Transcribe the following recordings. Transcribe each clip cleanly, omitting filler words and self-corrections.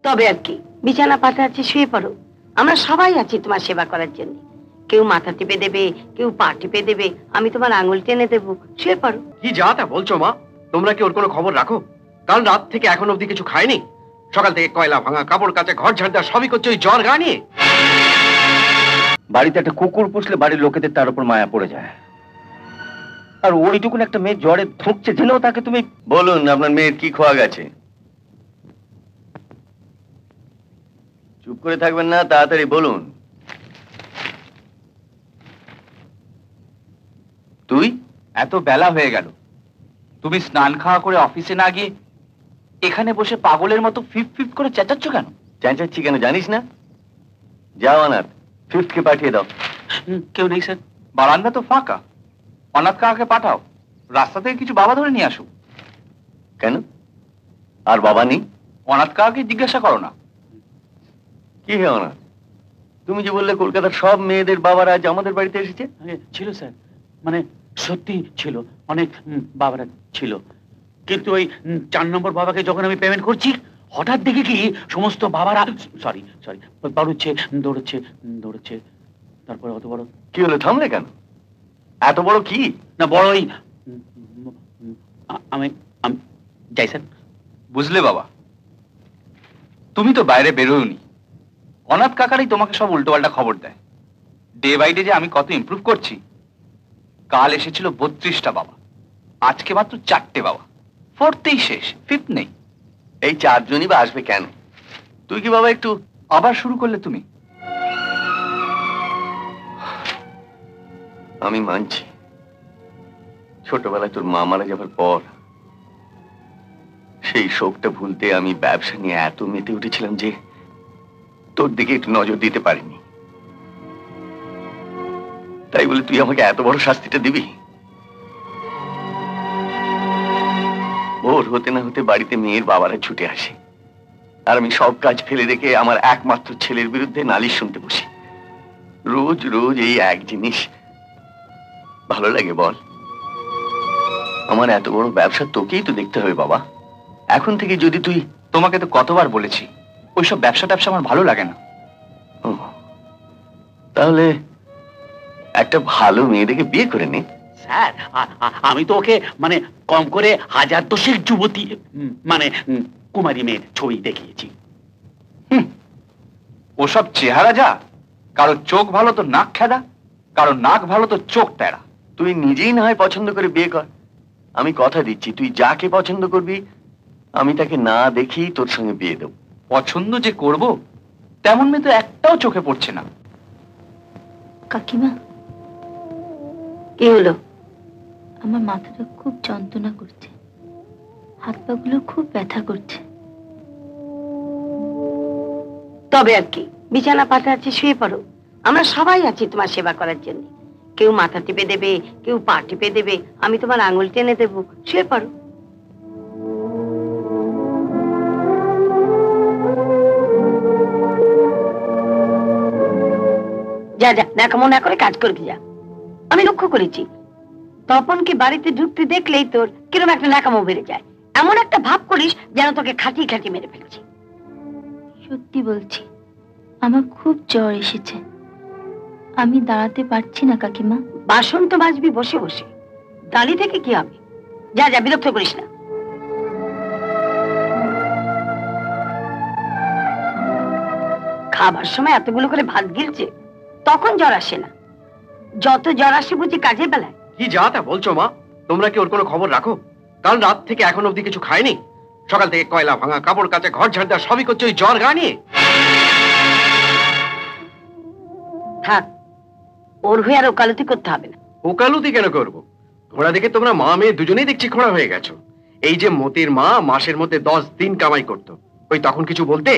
তবে আর কি, বিছানা পাতা আছে, শুয়ে পড়ো। আমরা সবাই আছি তোমার সেবা করার জন্য। কেউ মাথা টিপে দেবে, কেউ পা টিপে দেবে, আমি তোমার আঙুল টেনে দেবো, শুয়ে পড়ো। কি যা তা বলছো মা? তোমরা কি ওর কোনো খবর রাখো? কাল রাত থেকে এখন অবধি কিছু খায়নি। সকাল থেকে কয়লা ভাঙা, কাপড় কাচা, ঘর ঝাড় দেওয়া সবই করছে ওই জ্বর গা নিয়ে। বাড়িতে একটা কুকুর পুষলে বাড়ির লোকেদের তার উপর মায়া পড়ে যায়, আর ওইটুকুন একটা মেয়ে জ্বরে ধুঁকছে জেনেও তাকে তুমি... বলুন আপনার মেয়ের কি খোয়া গেছে? চুপ করে থাকবেন না, তাড়াতাড়ি বলুন। তুই এত বেলা হয়ে গেল, তুমি স্নান খাওয়া করে অফিসে না গিয়ে এখানে বসে পাগলের মতো ফিফ ফিফ করে চেঁচাচ্ছ কেন? চেঁচাচ্ছি কেন জানিস না? যাও অনাথ, ফিফথকে পাঠিয়ে দাও। কেউ নেই স্যার, বারান্দা তো ফাঁকা। অনাথ কাকাকে পাঠাও, রাস্তা থেকে কিছু বাবা ধরে নিয়ে আসুক। কেন, আর বাবা নেই? অনাথ কাকাকে জিজ্ঞাসা করো না। কি হে অনাথ, তুমি যে বললে কলকাতার সব মেয়েদের বাবারা আজ আমাদের বাড়িতে এসেছে? ছিল স্যার, মানে সত্যি ছিল, অনেক বাবারা ছিল, কিন্তু ওই 4 নম্বর বাবাকে যখন আমি পেমেন্ট করছি, হঠাৎ দেখি কি সমস্ত বাবারা সরি দৌড়চ্ছে। তারপরে অত বড়... কি হলো, থামলে কেন? এত বড় কি? না বড়ই আমি যাই স্যার। বুঝলে বাবা, তুমি তো বাইরে বেরোয়নি, অনাথ কাকারই তোমাকে সব উল্টোপাল্টা খবর দেয়। ডে বাই ডে যে আমি কত ইমপ্রুভ করছি। কাল এসেছিল 32টা বাবা, আজকে মাত্র 4টে বাবা, 4থেই শেষ, 5th নেই। এই 4 জনই বা আসবে কেন? তুই কি বাবা একটু... আবার শুরু করলে তুমি? আমি মানছি, ছোটবেলায় তোর মা মারা যাবার পর সেই শোকটা ভুলতে আমি ব্যবসা নিয়ে এত মেতে উঠেছিলাম যে তোর দিকে একটু নজর দিতে পারিনি। তাই বলে তুই আমাকে এত বড় শাস্তিটা দিবি? ভোর হতে না হতে বাড়িতে মেয়ের বাবারা ছুটে আসে, আর আমি সব কাজ ফেলে রেখে আমার একমাত্র ছেলের বিরুদ্ধে নালিশ শুনতে বসি। রোজ রোজ এই এক জিনিস ভালো লাগে বল? আমার এত বড় ব্যবসা তোকেই তো দেখতে হবে বাবা। এখন থেকে যদি তুই... তোমাকে তো কতবার বলেছি ওইসব ব্যবসা আমার ভালো লাগে না। তাহলে একটা ভালো মেয়ে দেখে বিয়ে করে নে। স্যার আমি তো ওকে মানে কম করে 1000 যুবতী মানে কুমারী মেয়ের ছবি দেখিয়েছি। ওসব চেহারা যা, কারো চোখ ভালো তো নাক খেদা, কারো নাক ভালো তো চোখ তেরা। তুই নিজেই না হয় পছন্দ করে বিয়ে কর, আমি কথা দিচ্ছি তুই যাকে পছন্দ করবি আমি তাকে না দেখেই তোর সঙ্গে বিয়ে দেব। পছন্দ যে করব তেমন মেয়ে তো একটাও চোখে পড়ছে না। কাকিমা, কি হলো? আমার মাথাটা খুব যন্ত্রণা করছে, হাত পা গুলো খুব ব্যথা করছে। তবে আর কি, বিছানা পাতা আছে, শুয়ে পড়ো। আমরা সবাই আছি তোমার সেবা করার জন্য। কেউ মাথা টিপে দেবে, কেউ পা টিপে দেবে, আমি তোমার আঙুল টেনে দেবো, শুয়ে পড়ো। যা যা, ন্যাকামো না করে কাজ করবি যা। আমি লক্ষ্য করেছি তপনকে বাড়িতে ঢুকতে দেখলেই তোর কিরকম একটা ন্যাকামো বেড়ে যায়। এমন একটা ভাব করিস যেন তোকে খাটি খাটি মেরে ফেলছি। সত্যি বলছি, আমার খুব জ্বর এসেছে, আমি দাঁড়াতে পারছি না কাকিমা। বাসন তো মাজবি বসে বসে, দাঁড়িয়ে থেকে কি হবে? যা যা, বিরক্ত করিস না। খাবার সময় এতগুলো করে ভাত গিলছে, তখন জ্বর আসে না। যত জ্বর আসে বুঝি কাজের বেলায়। কি যা তা বলছো মা? তোমরা কি ওর কোনো খবর রাখো? কাল রাত থেকে এখন অবধি কিছু খায়নি। সকাল থেকে কয়লা ভাঙা, কাপড় কাচা, ঘর ঝাড় দেওয়া সবই করছে ওই জ্বর গা নিয়ে। থাক, ওর হয়ে আর ওকালতি করতে হবে না। ওকালতি কেন করবো? ঘোড়া দেখে তোমরা মা মেয়ে দুজনেই দেখছি খোঁড়া হয়ে গেছো। এই যে মতির মা মাসের মধ্যে 10 দিন কামাই করতো, ওই তখন কিছু বলতে?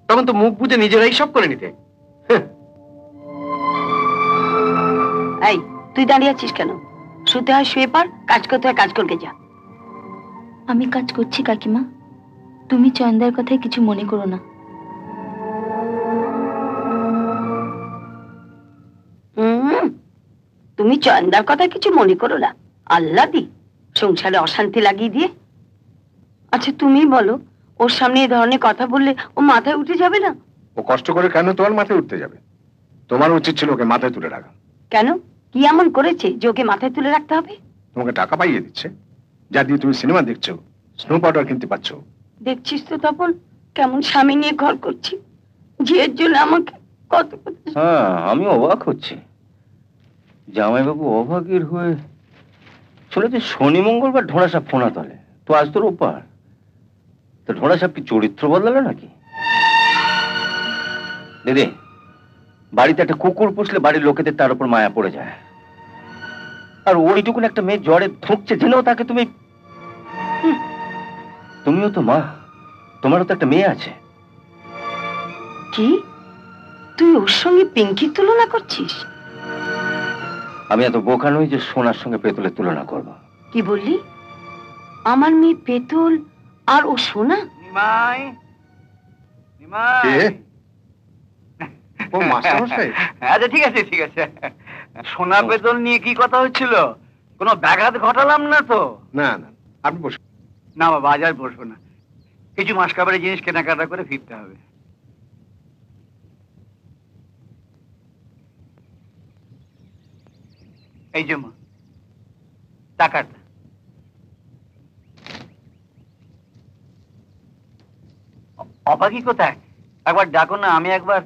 তখন তো মুখ বুঝে নিজেরাই সব করে নিতে। এই, তুই দাঁড়িয়ে আছিস কেন? শুতে হয় শুয়ে পড়, কাজ করতে হয় কাজ করতে যা। আমি কাজ করছি কাকিমা, তুমি চয়নদার কথায় কিছু মনে করো না। তুমি চয়নদার কথা কিছু মনে করো না? আল্লাহ দি সংসারে অশান্তি লাগিয়ে দিয়ে। আচ্ছা তুমি বলো, ওর সামনে এই ধরনের কথা বললে ও মাথায় উঠে যাবে না? ও কষ্ট করে কেন তোমার মাথায় উঠতে যাবে? তোমার উচিত ছিল ওকে মাথায় তুলে রাখা। কেন? কি এমন করেছে যে ওকে মাথায় তুলে রাখতে হবে? তোমাকে টাকা পাইয়ে দিচ্ছে, যা দিয়ে তুমি সিনেমা দেখছো, স্নো পাউডার কিনতে পারছো। দেখছিস তো তপন, কেমন স্বামী নিয়ে ঘর করছি, ঝিয়ের জন্য আমাকে কত কথা। হ্যাঁ, আমি অবাক হচ্ছি, জামাইবাবু অভাগীর হয়ে চলেছে শনি মঙ্গলবার ঢোড়া সাপ ফোনা তলে, তো আজ তো রোববার। তো ঢোড়া সাপ কি চরিত্র বদলালো নাকি? দিদি, বাড়িতে একটা কুকুর পুষলে বাড়ির লোকেদের তার উপর মায়া পড়ে যায়, আর ওইটুকুন একটা মেয়ে জ্বরে ধুঁকছে জেনেও তাকে তুমি, তুমিও তো মা, তোমারও তো একটা মেয়ে আছে। কি তুই ওর সঙ্গে পিঙ্কির তুলনা করছিস? আমি এত বোকা নই যে সোনার সঙ্গে পেতলের তুলনা করব। কি বললি? আমার মেয়ে পেতল আর ও সোনা? নিমাই, নিমাই। কে? ও মাস্টারমশাই। আচ্ছা ঠিক আছে ঠিক আছে। সোনা পেতল নিয়ে কি কথা হচ্ছিল? কোনো ব্যাঘাত ঘটালাম না তো? না না, আপনি বসুন। না বাবা, আজ আর বসবো না, কিছু মাসকাবারি জিনিস কেনাকাটা করে ফিরতে হবে। এই যে মা টাকাটা। অবাকি কোথায়? একবার ডাকো না, আমি একবার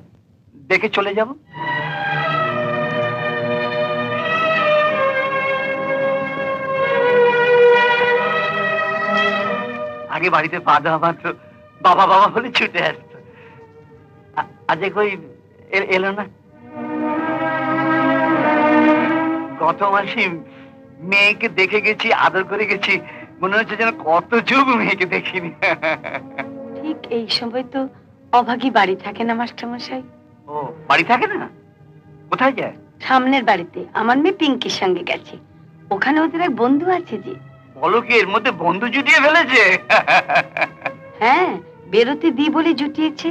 দেখে চলে যাব। আগে বাড়িতে পা দেওয়া মাত্র বাবা বাবা বলে ছুটে আসতো, আজ কই এলো না। গত মাসে মেয়েকে দেখে গেছি, আদর করে গেছি, মনে হচ্ছে যেন কত যুগ মেয়েকে দেখিনি। ঠিক এই সময় তো অভাগী বাড়ি থাকে না মাস্টারমশাই। ও বাড়ি থাকে না? কোথায় যায়? সামনের বাড়িতে আমার মেয়ে পিঙ্কির সঙ্গে গেছে, ওখানে ওদের এক বন্ধু আছে যে। বলো কি, এর মধ্যে বন্ধু জুটিয়ে ফেলেছে? হ্যাঁ, বেরোতে দি বলে জুটিয়েছে।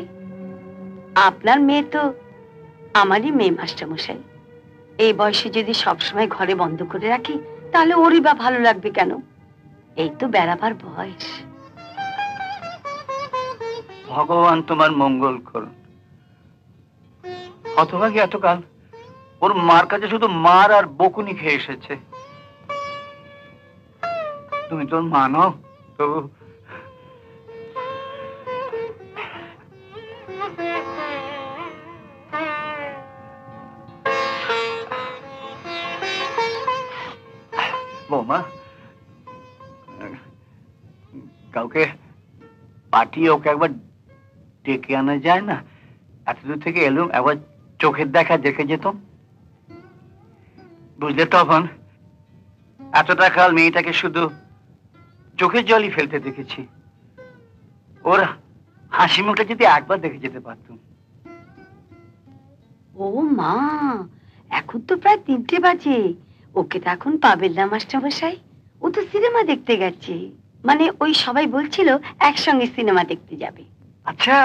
আপনার মেয়ে তো আমারই মেয়ে মাস্টারমশাই, এই বয়সে যদি সবসময় ঘরে বন্ধ করে রাখি তাহলে ওরই বা ভালো লাগবে কেন? এই তো বেড়াবার বয়স। ভগবান তোমার মঙ্গল করুন। হতভাগী এতকাল ওর মার কাছে শুধু মার আর বকুনি খেয়ে এসেছে। তুমি তোর মা নও তবু বৌমা, কাউকে পাঠিয়ে ওকে একবার ডেকে আনা যায় না? এতদূর থেকে এলুম, একবার চোখের দেখা দেখে যেতাম। বুঝলে তখন এতটা কাল মেয়েটাকে শুধু চোখের জলই ফেলতে দেখেছি, ওর হাসি মুখটা যদি একবার দেখে যেতে পারতুম। ও মা, এখন তো প্রায় 3টে বাজে, ওকে তো এখন পাবেন না মাস্টারমশাই, ও তো সিনেমা দেখতে গেছে। মানে ওই সবাই বলছিল একসঙ্গে সিনেমা দেখতে যাবে। আচ্ছা,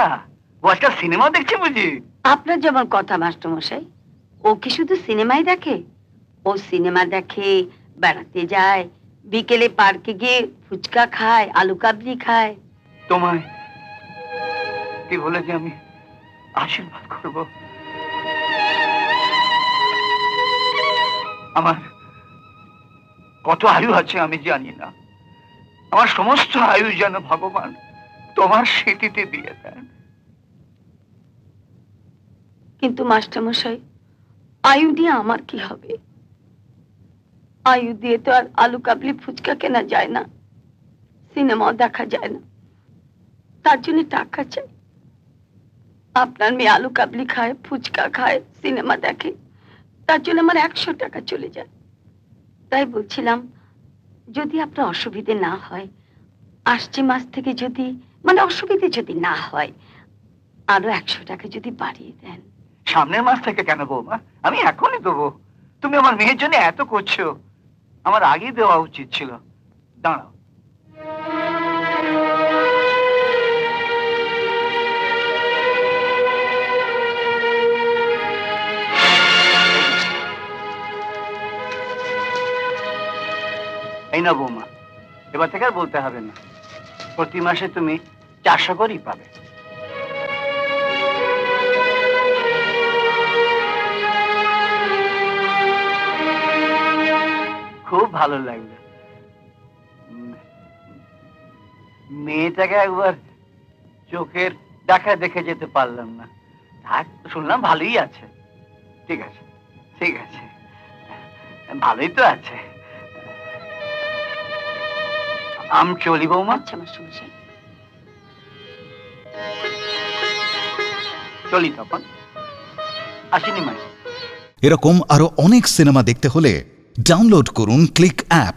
ও আজকাল সিনেমা দেখছে বুঝি? আপনার যেমন কথা মাস্টারমশাই, ও কি শুধু সিনেমাই দেখে? ও সিনেমা দেখে, বেড়াতে যায়, বিকেলে পার্কে গিয়ে ফুচকা খায়, আলু কাবলি খায়। তোমায় কি বলে যে আমি আশীর্বাদ করব? আমার কত আয়ু আছে আমি জানি না, আমার সমস্ত আয়ু যেন ভগবান তোমার স্মৃতিতে দিয়ে দেন। কিন্তু মাস্টারমশাই, আয়ু দিয়ে আমার কি হবে? আয়ু দিয়ে তো আর আলু কাবলি ফুচকা কেনা যায় না, সিনেমাও দেখা যায় না, তার জন্য টাকা চাই। আপনার মেয়ে আলু কাবলি খায়, ফুচকা খায়, সিনেমা দেখে, তার জন্য আমার 100 টাকা চলে যায়। তাই বলছিলাম, যদি আপনার অসুবিধে না হয়, আসছে মাস থেকে যদি, মানে অসুবিধে যদি না হয়, আরো 100 টাকা যদি বাড়িয়ে দেন। সামনের মাস থেকে কেন বৌমা, আমি এখনই দেবো। তুমি আমার মেয়ের জন্য এত করছো, আমার আগেই দেওয়া উচিত ছিল। দাঁড়াও, এই না বৌমা, এবার থেকে আর বলতে হবে না। প্রতি মাসে তুমি আশা করি পাবে। খুব ভালো লাগলো। মেয়েটাকে একবার চোখের দেখা দেখে যেতে পারলাম না, শুনলাম ভালোই আছে। ঠিক আছে ঠিক আছে, ভালোই তো আছে। আমি চলি বৌমা। আচ্ছা মাস্টারমশাই। চলি তখন, আসিনি মা। এরকম আরো অনেক সিনেমা দেখতে হলে ডাউনলোড করুন ক্লিক অ্যাপ।